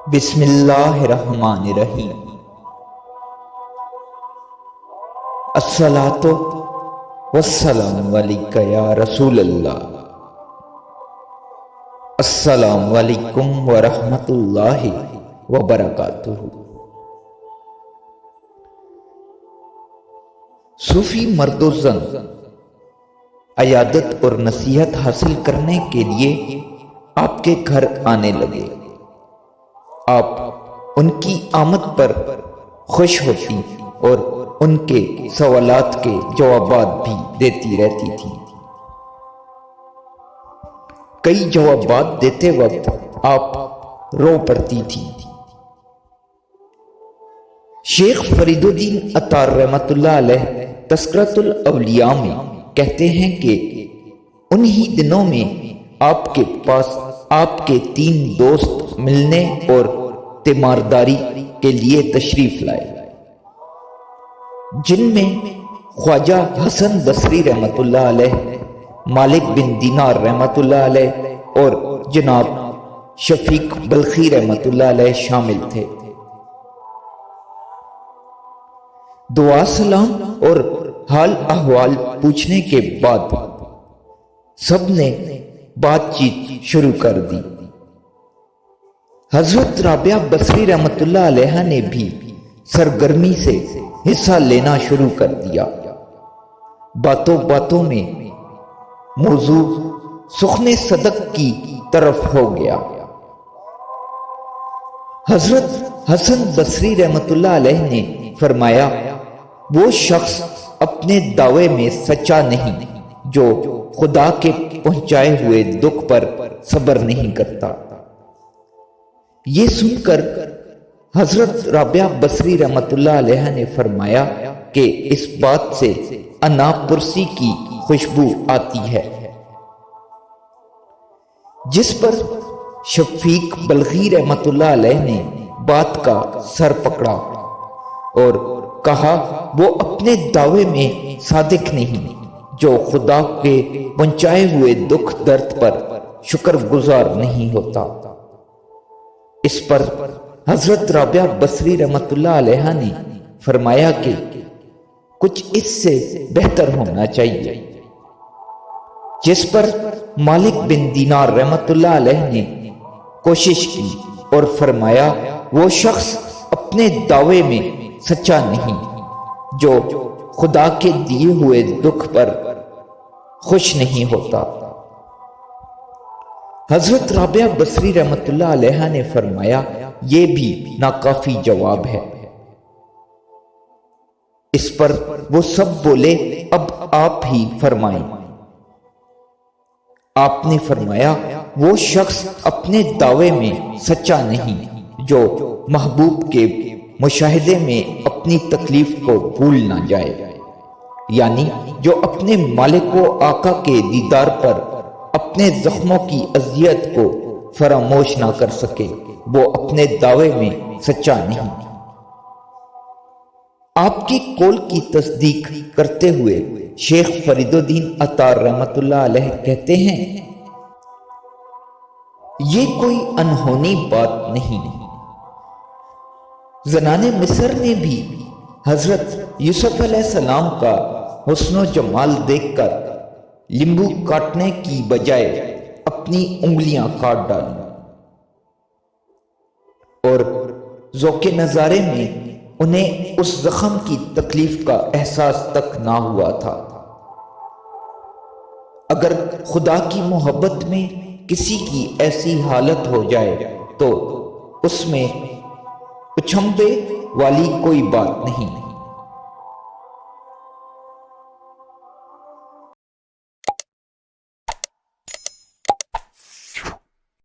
بسم اللہ الرحمن الرحیم۔ الصلاۃ والسلام علیک یا رسول اللہ۔ السلام علیکم ورحمۃ اللہ وبرکاتہ۔ صوفی مرد و زن عیادت اور نصیحت حاصل کرنے کے لیے آپ کے گھر آنے لگے۔ آپ ان کی آمد پر خوش ہوتی اور ان کے سوالات کے جوابات بھی دیتی رہتی تھی۔ کئی جوابات دیتے وقت آپ رو پڑتی تھی۔ شیخ فرید الدین عطار رحمۃ اللہ علیہ تذکرۃ الاولیاء میں کہتے ہیں کہ انہی دنوں میں آپ کے پاس آپ کے 3 دوست ملنے اور تیمارداری کے لیے تشریف لائے، جن میں خواجہ حسن بصری رحمۃ اللہ علیہ، مالک بن دینار رحمۃ اللہ علیہ اور جناب شفیق بلخی رحمۃ اللہ علیہ شامل تھے۔ دعا سلام اور حال احوال پوچھنے کے بعد سب نے بات چیت شروع کر دی۔ حضرت رابعہ بصری رحمۃ اللہ علیہ نے بھی سرگرمی سے حصہ لینا شروع کر دیا۔ باتوں باتوں میں موضوع سخن صدق کی طرف ہو گیا۔ حضرت حسن بصری رحمۃ اللہ علیہ نے فرمایا، وہ شخص اپنے دعوے میں سچا نہیں جو خدا کے پہنچائے ہوئے دکھ پر صبر نہیں کرتا۔ یہ سن کر حضرت رابعہ بصری رحمۃ اللہ علیہ نے فرمایا کہ اس بات سے انا پرسی کی خوشبو آتی ہے، جس پر شفیق بلخی رحمۃ اللہ علیہ نے بات کا سر پکڑا اور کہا، وہ اپنے دعوے میں صادق نہیں جو خدا کے پہنچائے ہوئے دکھ درد پر شکر گزار نہیں ہوتا۔ اس پر حضرت رابعہ بصری رحمۃ اللہ علیہ نے فرمایا کہ کچھ اس سے بہتر ہونا چاہیے، جس پر مالک بن دینار رحمۃ اللہ علیہ نے کوشش کی اور فرمایا، وہ شخص اپنے دعوے میں سچا نہیں جو خدا کے دیے ہوئے دکھ پر خوش نہیں ہوتا۔ حضرت رابعہ بصری رحمۃ اللہ علیہ نے فرمایا، یہ بھی ناکافی جواب ہے۔ اس پر وہ سب بولے، اب آپ ہی فرمائیں۔ آپ نے فرمایا، وہ شخص اپنے دعوے میں سچا نہیں جو محبوب کے مشاہدے میں اپنی تکلیف کو بھول نہ جائے، یعنی جو اپنے مالک و آقا کے دیدار پر اپنے زخموں کی اذیت کو فراموش نہ کر سکے، وہ اپنے دعوے میں سچا نہیں۔ آپ کی قول کی تصدیق کرتے ہوئے شیخ فرید الدین عطار رحمۃ اللہ علیہ کہتے ہیں، یہ کوئی انہونی بات نہیں۔ زنان مصر نے بھی حضرت یوسف علیہ السلام کا حسن و جمال دیکھ کر لیمبو کاٹنے کی بجائے اپنی انگلیاں کاٹ ڈالیں، اور ذوق نظارے میں انہیں اس زخم کی تکلیف کا احساس تک نہ ہوا تھا۔ اگر خدا کی محبت میں کسی کی ایسی حالت ہو جائے تو اس میں اچھمبے والی کوئی بات نہیں۔